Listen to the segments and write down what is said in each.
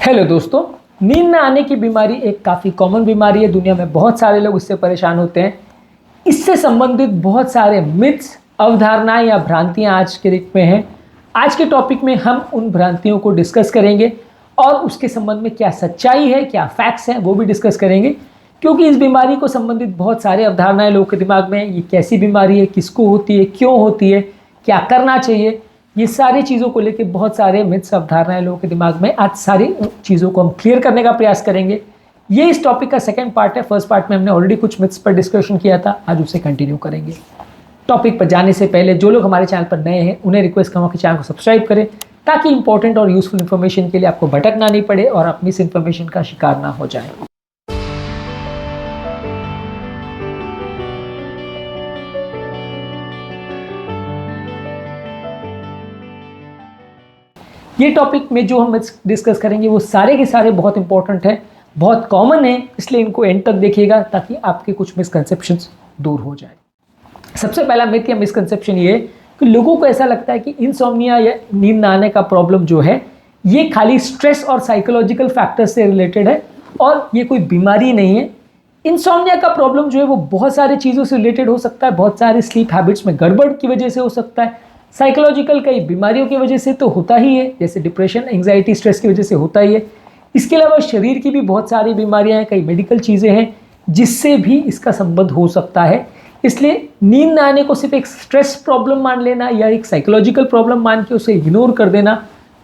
Hello दोस्तों, नींद न आने की बीमारी एक काफ़ी कॉमन बीमारी है। दुनिया में बहुत सारे लोग इससे परेशान होते हैं। इससे संबंधित बहुत सारे मिथ्स, अवधारणाएं या भ्रांतियां आज के डेट में हैं। आज के टॉपिक में हम उन भ्रांतियों को डिस्कस करेंगे और उसके संबंध में क्या सच्चाई है, क्या फैक्ट्स हैं, वो भी डिस्कस करेंगे। क्योंकि इस बीमारी को संबंधित बहुत सारे अवधारणाएं लोगों के दिमाग में, ये कैसी बीमारी है, किसको होती है, क्यों होती है, क्या करना चाहिए, ये सारी चीज़ों को लेकर बहुत सारे मिथ्स, अवधारणाएं लोगों के दिमाग में। आज सारी चीज़ों को हम क्लियर करने का प्रयास करेंगे। ये इस टॉपिक का सेकंड पार्ट है। फर्स्ट पार्ट में हमने ऑलरेडी कुछ मिथ्स पर डिस्कशन किया था, आज उसे कंटिन्यू करेंगे। टॉपिक पर जाने से पहले जो लोग हमारे चैनल पर नए हैं उन्हें रिक्वेस्ट करूँगा कि चैनल को सब्सक्राइब करें, ताकि इंपॉर्टेंट और यूजफुल इन्फॉर्मेशन के लिए आपको भटकना नहीं पड़े और आप मिस इन्फॉर्मेशन का शिकार ना हो जाए। ये टॉपिक में जो हम डिस्कस करेंगे वो सारे के सारे बहुत इंपॉर्टेंट हैं, बहुत कॉमन है, इसलिए इनको एंड तक देखिएगा ताकि आपके कुछ मिसकंसेप्शंस दूर हो जाए। सबसे पहला मिथ या मिसकंसेप्शन ये है कि लोगों को ऐसा लगता है कि इंसोम्निया या नींद न आने का प्रॉब्लम जो है ये खाली स्ट्रेस और साइकोलॉजिकल फैक्टर्स से रिलेटेड है और ये कोई बीमारी नहीं है। इंसोम्निया का प्रॉब्लम जो है वो बहुत सारी चीज़ों से रिलेटेड हो सकता है। बहुत सारे स्लीप हैबिट्स में गड़बड़ की वजह से हो सकता है, साइकोलॉजिकल कई बीमारियों की वजह से तो होता ही है, जैसे डिप्रेशन, एंग्जाइटी, स्ट्रेस की वजह से होता ही है। इसके अलावा शरीर की भी बहुत सारी बीमारियां हैं, कई मेडिकल चीज़ें हैं जिससे भी इसका संबंध हो सकता है। इसलिए नींद न आने को सिर्फ एक स्ट्रेस प्रॉब्लम मान लेना या एक साइकोलॉजिकल प्रॉब्लम मान के उसे इग्नोर कर देना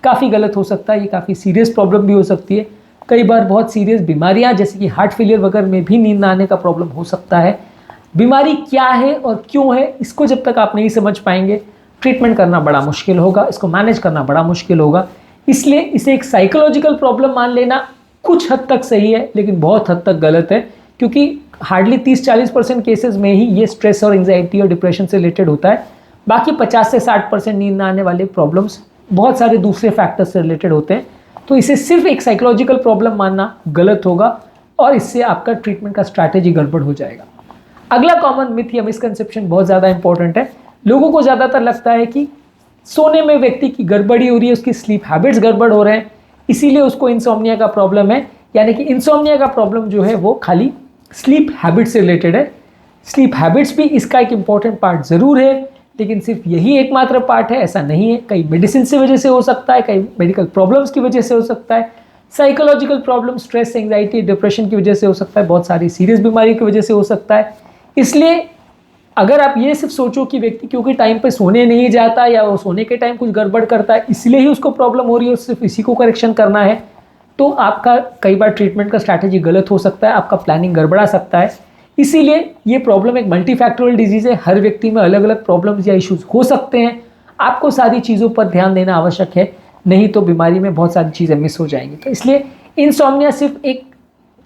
काफ़ी गलत हो सकता है। ये काफ़ी सीरियस प्रॉब्लम भी हो सकती है। कई बार बहुत सीरियस बीमारियाँ जैसे कि हार्ट फेलियर वगैरह में भी नींद न आने का प्रॉब्लम हो सकता है। बीमारी क्या है और क्यों है, इसको जब तक आप नहीं समझ पाएंगे ट्रीटमेंट करना बड़ा मुश्किल होगा, इसको मैनेज करना बड़ा मुश्किल होगा। इसलिए इसे एक साइकोलॉजिकल प्रॉब्लम मान लेना कुछ हद तक सही है, लेकिन बहुत हद तक गलत है, क्योंकि हार्डली 30-40% केसेस में ही ये स्ट्रेस और एंग्जाइटी और डिप्रेशन से रिलेटेड होता है। बाकी 50 से 60% नींद न आने वाले प्रॉब्लम्स बहुत सारे दूसरे फैक्टर्स से रिलेटेड होते हैं। तो इसे सिर्फ एक साइकोलॉजिकल प्रॉब्लम मानना गलत होगा और इससे आपका ट्रीटमेंट का स्ट्रैटेजी गड़बड़ हो जाएगा। अगला कॉमन मिथ या मिसकंसेप्शन बहुत ज़्यादा इंपॉर्टेंट है। लोगों को ज़्यादातर लगता है कि सोने में व्यक्ति की गड़बड़ी हो रही है, उसकी स्लीप हैबिट्स गड़बड़ हो रहे हैं, इसीलिए उसको इंसोम्निया का प्रॉब्लम है। यानी कि इंसोम्निया का प्रॉब्लम जो है वो खाली स्लीप हैबिट्स से रिलेटेड है। स्लीप हैबिट्स भी इसका एक इम्पॉर्टेंट पार्ट ज़रूर है, लेकिन सिर्फ यही एकमात्र पार्ट है ऐसा नहीं है। कई मेडिसिन से वजह से हो सकता है, कई मेडिकल प्रॉब्लम्स की वजह से हो सकता है, psychological problem, stress, anxiety, depression की वजह से हो सकता है, बहुत सारी सीरियस बीमारी की वजह से हो सकता है। इसलिए अगर आप ये सिर्फ सोचो कि व्यक्ति क्योंकि टाइम पे सोने नहीं जाता या वो सोने के टाइम कुछ गड़बड़ करता है इसलिए ही उसको प्रॉब्लम हो रही है और सिर्फ इसी को करेक्शन करना है, तो आपका कई बार ट्रीटमेंट का स्ट्रैटेजी गलत हो सकता है, आपका प्लानिंग गड़बड़ा सकता है। इसीलिए ये प्रॉब्लम एक मल्टीफैक्टोरियल डिजीज़ है। हर व्यक्ति में अलग अलग प्रॉब्लम्स या इश्यूज हो सकते हैं। आपको सारी चीज़ों पर ध्यान देना आवश्यक है, नहीं तो बीमारी में बहुत सारी चीज़ें मिस हो जाएंगी। तो इसलिए इंसोम्निया सिर्फ एक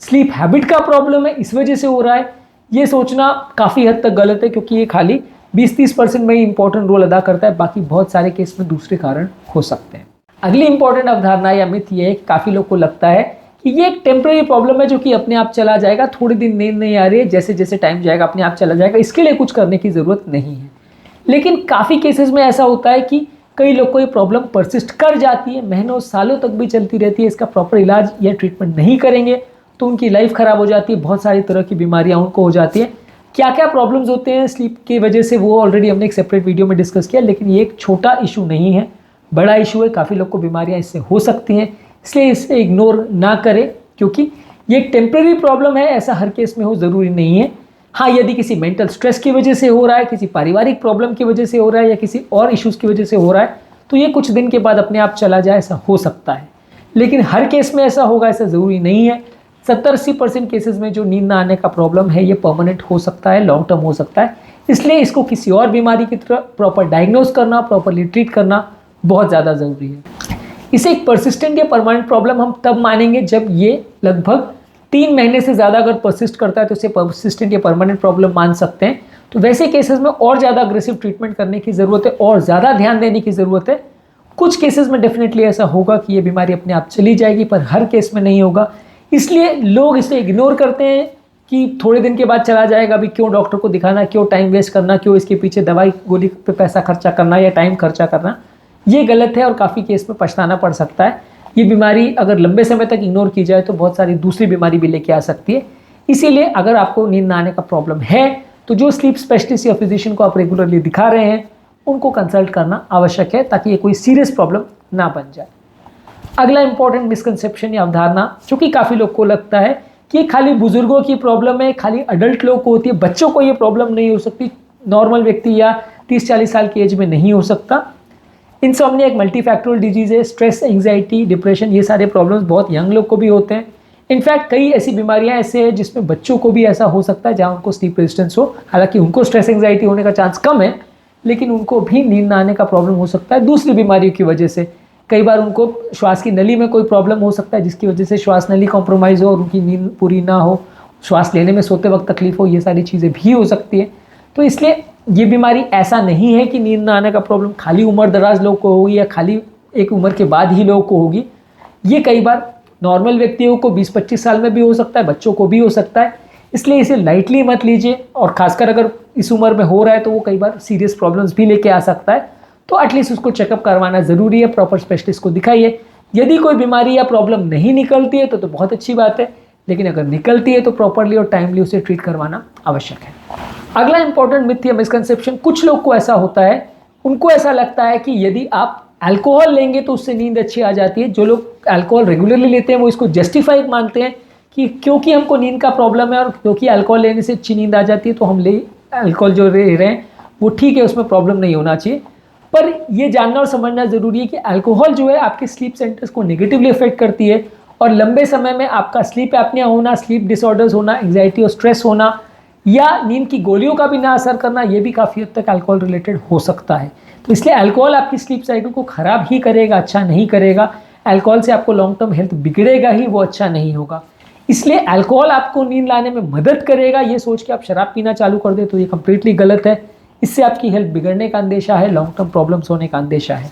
स्लीप हैबिट का प्रॉब्लम है, इस वजह से हो रहा है, ये सोचना काफ़ी हद तक गलत है, क्योंकि ये खाली 20-30% में ही इंपॉर्टेंट रोल अदा करता है। बाकी बहुत सारे केस में दूसरे कारण हो सकते हैं। अगली इंपॉर्टेंट अवधारणा या मिथ ये है कि काफ़ी लोग को लगता है कि ये एक टेम्परेरी प्रॉब्लम है जो कि अपने आप चला जाएगा, थोड़े दिन नींद नहीं आ रही है, जैसे जैसे टाइम जाएगा अपने आप चला जाएगा, इसके लिए कुछ करने की ज़रूरत नहीं है। लेकिन काफ़ी केसेस में ऐसा होता है कि कई लोग को ये प्रॉब्लम परसिस्ट कर जाती है, महीनों सालों तक भी चलती रहती है। इसका प्रॉपर इलाज या ट्रीटमेंट नहीं करेंगे तो उनकी लाइफ ख़राब हो जाती है, बहुत सारी तरह की बीमारियां उनको हो जाती हैं। क्या क्या प्रॉब्लम्स होते हैं स्लीप की वजह से वो ऑलरेडी हमने एक सेपरेट वीडियो में डिस्कस किया, लेकिन ये एक छोटा इशू नहीं है, बड़ा इशू है। काफ़ी लोग को बीमारियां इससे हो सकती हैं, इसलिए इसे इग्नोर ना करें, क्योंकि ये एक टेम्प्रेरी प्रॉब्लम है, ऐसा हर केस में हो ज़रूरी नहीं है। हाँ, यदि किसी मेंटल स्ट्रेस की वजह से हो रहा है, किसी पारिवारिक प्रॉब्लम की वजह से हो रहा है या किसी और इशूज़ की वजह से हो रहा है, तो ये कुछ दिन के बाद अपने आप चला जाए, ऐसा हो सकता है। लेकिन हर केस में ऐसा होगा ऐसा ज़रूरी नहीं है। 70-80% केसेस में जो नींद न आने का प्रॉब्लम है ये परमानेंट हो सकता है, लॉन्ग टर्म हो सकता है। इसलिए इसको किसी और बीमारी की तरह प्रॉपर डायग्नोज करना, प्रॉपरली ट्रीट करना बहुत ज़्यादा ज़रूरी है। इसे एक परसिस्टेंट या परमानेंट प्रॉब्लम हम तब मानेंगे जब ये लगभग 3 महीने से ज़्यादा अगर परसिस्ट करता है तो इसे परसिस्टेंट या परमानेंट प्रॉब्लम मान सकते हैं। तो वैसे केसेस में और ज़्यादा अग्रेसिव ट्रीटमेंट करने की ज़रूरत है और ज़्यादा ध्यान देने की ज़रूरत है। कुछ केसेस में डेफिनेटली ऐसा होगा कि ये बीमारी अपने आप चली जाएगी, पर हर केस में नहीं होगा। इसलिए लोग इसे इग्नोर करते हैं कि थोड़े दिन के बाद चला जाएगा, अभी क्यों डॉक्टर को दिखाना, क्यों टाइम वेस्ट करना, क्यों इसके पीछे दवाई गोली पे पैसा खर्चा करना या टाइम खर्चा करना। ये गलत है और काफ़ी केस में पछताना पड़ सकता है। ये बीमारी अगर लंबे समय तक इग्नोर की जाए तो बहुत सारी दूसरी बीमारी भी लेके आ सकती है। इसीलिए अगर आपको नींद ना आने का प्रॉब्लम है तो जो स्लीप स्पेशलिस्ट या फिजिशियन को आप रेगुलरली दिखा रहे हैं उनको कंसल्ट करना आवश्यक है, ताकि ये कोई सीरियस प्रॉब्लम ना बन जाए। अगला इंपॉर्टेंट मिसकंसेप्शन या अवधारणा जो कि काफ़ी लोग को लगता है कि खाली बुजुर्गों की प्रॉब्लम है, खाली अडल्ट लोग को होती है, बच्चों को ये प्रॉब्लम नहीं हो सकती, नॉर्मल व्यक्ति या 30-40 साल की एज में नहीं हो सकता। इंसोम्निया एक मल्टीफैक्टोरल डिजीज है। स्ट्रेस, एंग्जाइटी, डिप्रेशन, ये सारे प्रॉब्लम्स बहुत यंग लोग को भी होते हैं। इनफैक्ट कई ऐसी बीमारियां ऐसे हैं जिसमें बच्चों को भी ऐसा हो सकता है जहां उनको स्लीप रेजिस्टेंस हो। हालांकि उनको स्ट्रेस एंग्जाइटी होने का चांस कम है, लेकिन उनको भी नींद ना आने का प्रॉब्लम हो सकता है दूसरी बीमारियों की वजह से। कई बार उनको श्वास की नली में कोई प्रॉब्लम हो सकता है जिसकी वजह से श्वास नली कॉम्प्रोमाइज़ हो और उनकी नींद पूरी ना हो, श्वास लेने में सोते वक्त तकलीफ हो, ये सारी चीज़ें भी हो सकती है। तो इसलिए ये बीमारी ऐसा नहीं है कि नींद ना आने का प्रॉब्लम खाली उम्र दराज लोग को होगी या खाली एक उम्र के बाद ही लोग को होगी। ये कई बार नॉर्मल व्यक्तियों को 20-25 साल में भी हो सकता है, बच्चों को भी हो सकता है। इसलिए इसे लाइटली मत लीजिए, और खासकर अगर इस उम्र में हो रहा है तो वो कई बार सीरियस प्रॉब्लम्स भी लेके आ सकता है। तो एटलीस्ट उसको चेकअप करवाना ज़रूरी है, प्रॉपर स्पेशलिस्ट को दिखाइए। यदि कोई बीमारी या प्रॉब्लम नहीं निकलती है तो बहुत अच्छी बात है, लेकिन अगर निकलती है तो प्रॉपरली और टाइमली उसे ट्रीट करवाना आवश्यक है। अगला इंपॉर्टेंट मिथ या मिसकंसेप्शन, कुछ लोग को ऐसा होता है, उनको ऐसा लगता है कि यदि आप अल्कोहल लेंगे तो उससे नींद अच्छी आ जाती है। जो लोग अल्कोहल रेगुलरली लेते हैं वो इसको जस्टिफाई मानते हैं कि क्योंकि हमको नींद का प्रॉब्लम है और क्योंकि अल्कोहल लेने से अच्छी नींद आ जाती है तो हम अल्कोहल जो ले रहे हैं वो ठीक है, उसमें प्रॉब्लम नहीं होना चाहिए। पर ये जानना और समझना ज़रूरी है कि अल्कोहल जो है आपके स्लीप सेंटर्स को नेगेटिवली अफेक्ट करती है, और लंबे समय में आपका स्लीप एपनिया होना, स्लीप डिसऑर्डर्स होना, एंग्जाइटी और स्ट्रेस होना, या नींद की गोलियों का भी ना असर करना, ये भी काफ़ी हद तक अल्कोहल रिलेटेड हो सकता है। तो इसलिए अल्कोहल आपकी स्लीप साइकिल को ख़राब ही करेगा, अच्छा नहीं करेगा। अल्कोहल से आपको लॉन्ग टर्म हेल्थ बिगड़ेगा ही, वो अच्छा नहीं होगा। इसलिए अल्कोहल आपको नींद लाने में मदद करेगा, ये सोच के आप शराब पीना चालू कर दे तो ये कंप्लीटली गलत है। इससे आपकी हेल्थ बिगड़ने का अंदेशा है, लॉन्ग टर्म प्रॉब्लम्स होने का अंदेशा है।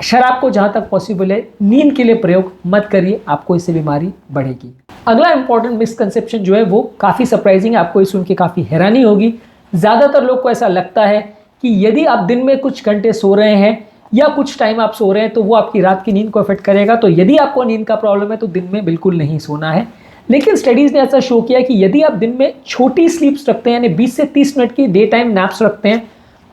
शराब को जहाँ तक पॉसिबल है नींद के लिए प्रयोग मत करिए, आपको इससे बीमारी बढ़ेगी। अगला इंपॉर्टेंट मिसकंसेप्शन जो है वो काफ़ी सरप्राइजिंग है, आपको ये सुन के काफ़ी हैरानी होगी। ज़्यादातर लोग को ऐसा लगता है कि यदि आप दिन में कुछ घंटे सो रहे हैं या कुछ टाइम आप सो रहे हैं तो वो आपकी रात की नींद को अफेक्ट करेगा। तो यदि आपको नींद का प्रॉब्लम है तो दिन में बिल्कुल नहीं सोना है। लेकिन स्टडीज़ ने ऐसा शो किया कि यदि आप दिन में छोटी स्लीप्स रखते हैं, यानी 20 से 30 मिनट की डे टाइम नैप्स रखते हैं,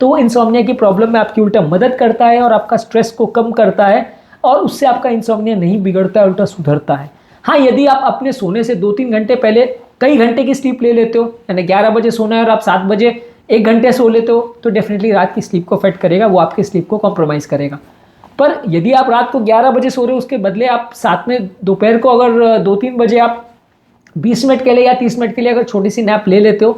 तो वो इंसोम्निया की प्रॉब्लम में आपकी उल्टा मदद करता है और आपका स्ट्रेस को कम करता है, और उससे आपका इंसोम्निया नहीं बिगड़ता है, उल्टा सुधरता है। हाँ, यदि आप अपने सोने से 2-3 घंटे पहले कई घंटे की स्लीप ले लेते हो, यानी 11 बजे सोना है और आप 7 बजे 1 घंटे सो लेते हो, तो डेफिनेटली रात की स्लीप को अफेक्ट करेगा, वो आपकी स्लीप को कॉम्प्रोमाइज़ करेगा। पर यदि आप रात को 11 बजे सो रहे हो, उसके बदले आप साथ में दोपहर को अगर 2-3 बजे आप 20 मिनट के लिए या 30 मिनट के लिए अगर छोटी सी नैप ले लेते हो,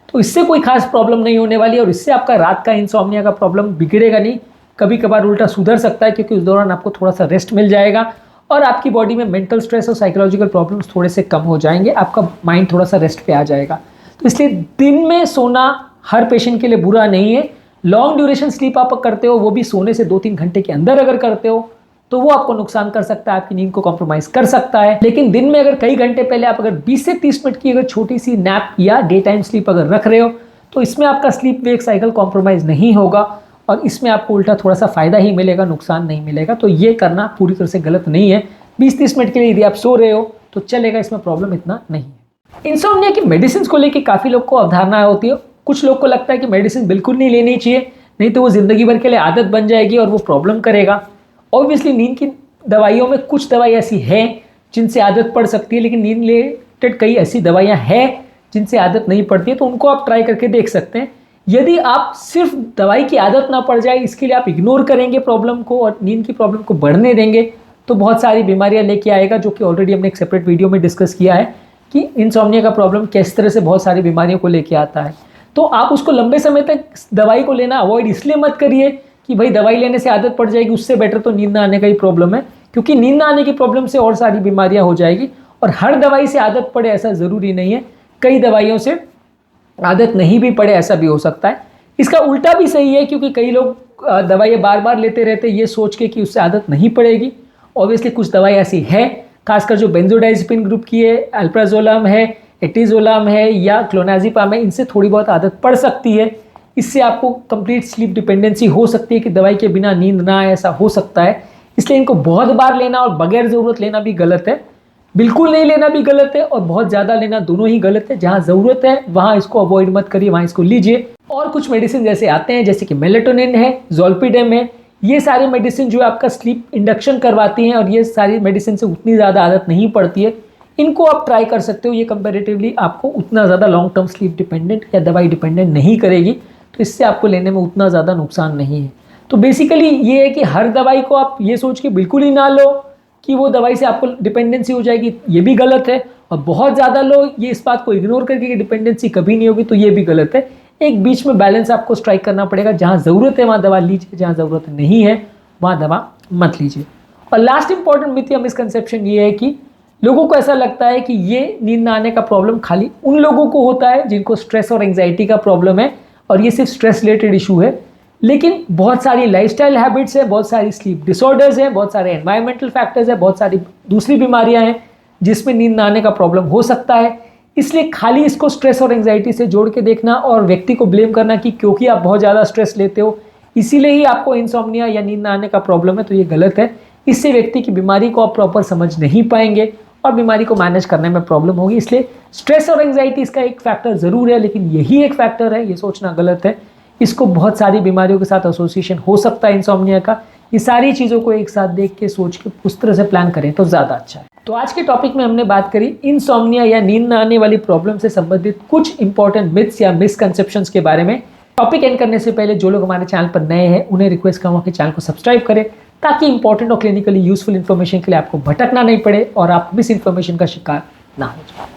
तो इससे कोई खास प्रॉब्लम नहीं होने वाली है, और इससे आपका रात का इंसोम्निया का प्रॉब्लम बिगड़ेगा नहीं, कभी कभार उल्टा सुधर सकता है, क्योंकि उस दौरान आपको थोड़ा सा रेस्ट मिल जाएगा और आपकी बॉडी में मेंटल स्ट्रेस और साइकोलॉजिकल प्रॉब्लम्स थोड़े से कम हो जाएंगे, आपका माइंड थोड़ा सा रेस्ट पे आ जाएगा। तो इसलिए दिन में सोना हर पेशेंट के लिए बुरा नहीं है। लॉन्ग ड्यूरेशन स्लीप आप करते हो, वो भी सोने से 2-3 घंटे के अंदर अगर करते हो, तो वो आपको नुकसान कर सकता है, आपकी नींद को कॉम्प्रोमाइज़ कर सकता है। लेकिन दिन में अगर कई घंटे पहले आप अगर 20 से 30 मिनट की अगर छोटी सी नैप या डे टाइम स्लीप अगर रख रहे हो, तो इसमें आपका स्लीप वेक साइकिल कॉम्प्रोमाइज़ नहीं होगा और इसमें आपको उल्टा थोड़ा सा फ़ायदा ही मिलेगा, नुकसान नहीं मिलेगा। तो ये करना पूरी तरह से गलत नहीं है। 20-30 मिनट के लिए यदि आप सो रहे हो तो चलेगा, इसमें प्रॉब्लम इतना नहीं है। इंसोम्निया की मेडिसिन को लेकर काफ़ी लोग को अवधारणा होती है। कुछ लोग को लगता है कि मेडिसिन बिल्कुल नहीं लेनी चाहिए, नहीं तो वो ज़िंदगी भर के लिए आदत बन जाएगी और वो प्रॉब्लम करेगा। ऑब्वियसली नींद की दवाइयों में कुछ दवाई ऐसी हैं जिनसे आदत पड़ सकती है, लेकिन नींद रिलेटेड कई ऐसी दवाइयाँ हैं जिनसे आदत नहीं पड़ती है, तो उनको आप ट्राई करके देख सकते हैं। यदि आप सिर्फ दवाई की आदत ना पड़ जाए, इसके लिए आप इग्नोर करेंगे प्रॉब्लम को और नींद की प्रॉब्लम को बढ़ने देंगे, तो बहुत सारी बीमारियां लेके आएगा, जो कि ऑलरेडी हमने एक सेपरेट वीडियो में डिस्कस किया है कि इंसोम्निया का प्रॉब्लम किस तरह से बहुत सारी बीमारियों को लेके आता है। तो आप उसको लंबे समय तक दवाई को लेना अवॉइड इसलिए मत करिए कि भाई दवाई लेने से आदत पड़ जाएगी, उससे बेटर तो नींद ना आने का ही प्रॉब्लम है, क्योंकि नींद ना आने की प्रॉब्लम से और सारी बीमारियां हो जाएगी। और हर दवाई से आदत पड़े ऐसा ज़रूरी नहीं है, कई दवाइयों से आदत नहीं भी पड़े ऐसा भी हो सकता है। इसका उल्टा भी सही है, क्योंकि कई लोग दवाइयाँ बार बार लेते रहते ये सोच के कि उससे आदत नहीं पड़ेगी। ऑब्वियसली कुछ दवाई ऐसी है, खासकर जो बेंजोडाइज़ेपिन ग्रुप की है, अल्प्राजोलम है, एटिजोलम है या क्लोनाजिपाम है, इनसे थोड़ी बहुत आदत पड़ सकती है। इससे आपको कंप्लीट स्लीप डिपेंडेंसी हो सकती है कि दवाई के बिना नींद ना आए, ऐसा हो सकता है। इसलिए इनको बहुत बार लेना और बगैर ज़रूरत लेना भी गलत है, बिल्कुल नहीं लेना भी गलत है, और बहुत ज़्यादा लेना दोनों ही गलत है। जहाँ ज़रूरत है वहाँ इसको अवॉइड मत करिए, वहाँ इसको लीजिए। और कुछ मेडिसिन जैसे आते हैं, जैसे कि मेलेटोनिन है, ज़ोल्पिडेम है, ये सारी मेडिसिन जो है आपका स्लीप इंडक्शन करवाती हैं, और ये सारी मेडिसिन से उतनी ज़्यादा आदत नहीं पड़ती है, इनको आप ट्राई कर सकते हो। ये कंपैरेटिवली आपको उतना ज़्यादा लॉन्ग टर्म स्लीप डिपेंडेंट या दवाई डिपेंडेंट नहीं करेगी, तो इससे आपको लेने में उतना ज़्यादा नुकसान नहीं है। तो बेसिकली ये है कि हर दवाई को आप ये सोच के बिल्कुल ही ना लो कि वो दवाई से आपको डिपेंडेंसी हो जाएगी, ये भी गलत है। और बहुत ज़्यादा लो, ये इस बात को इग्नोर करके कि डिपेंडेंसी कभी नहीं होगी, तो ये भी गलत है। एक बीच में बैलेंस आपको स्ट्राइक करना पड़ेगा। जहाँ ज़रूरत है वहाँ दवा लीजिए, जहाँ ज़रूरत नहीं है वहाँ दवा मत लीजिए। और लास्ट इंपॉर्टेंट मिथ या मिसकंसेप्शन ये है कि लोगों को ऐसा लगता है कि ये नींद ना आने का प्रॉब्लम खाली उन लोगों को होता है जिनको स्ट्रेस और एंग्जाइटी का प्रॉब्लम है, और ये सिर्फ स्ट्रेस रिलेटेड इशू है। लेकिन बहुत सारी लाइफस्टाइल हैबिट्स है, बहुत सारी स्लीप डिसऑर्डर्स हैं, बहुत सारे एनवायरमेंटल फैक्टर्स है, बहुत सारी दूसरी बीमारियां हैं जिसमें नींद ना आने का प्रॉब्लम हो सकता है। इसलिए खाली इसको स्ट्रेस और एंग्जाइटी से जोड़ के देखना और व्यक्ति को ब्लेम करना कि क्योंकि आप बहुत ज़्यादा स्ट्रेस लेते हो इसीलिए ही आपको इंसोम्निया या नींद ना आने का प्रॉब्लम है, तो ये गलत है। इससे व्यक्ति की बीमारी को आप प्रॉपर समझ नहीं पाएंगे और बीमारी को मैनेज करने में प्रॉब्लम होगी। इसलिए स्ट्रेस और एंग्जाइटी इसका एक फैक्टर ज़रूर है, लेकिन यही एक फैक्टर है, ये सोचना गलत है। इसको बहुत सारी बीमारियों के साथ एसोसिएशन हो सकता है इंसोम्निया का। ये सारी चीज़ों को एक साथ देख के सोच के उस तरह से प्लान करें तो ज़्यादा अच्छा है। तो आज के टॉपिक में हमने बात करी इंसोम्निया या नींद न आने वाली प्रॉब्लम से संबंधित कुछ इंपॉर्टेंट मिथ्स या मिसकंसेप्शंस के बारे में। टॉपिक एंड करने से पहले जो लोग हमारे चैनल पर नए हैं उन्हें रिक्वेस्ट करूँगा कि चैनल को सब्सक्राइब करें, ताकि इंपॉर्टेंट और क्लिनिकली यूजफुल इन्फॉर्मेशन के लिए आपको भटकना नहीं पड़े और आप मिस इन्फॉर्मेशन का शिकार ना हो जाए।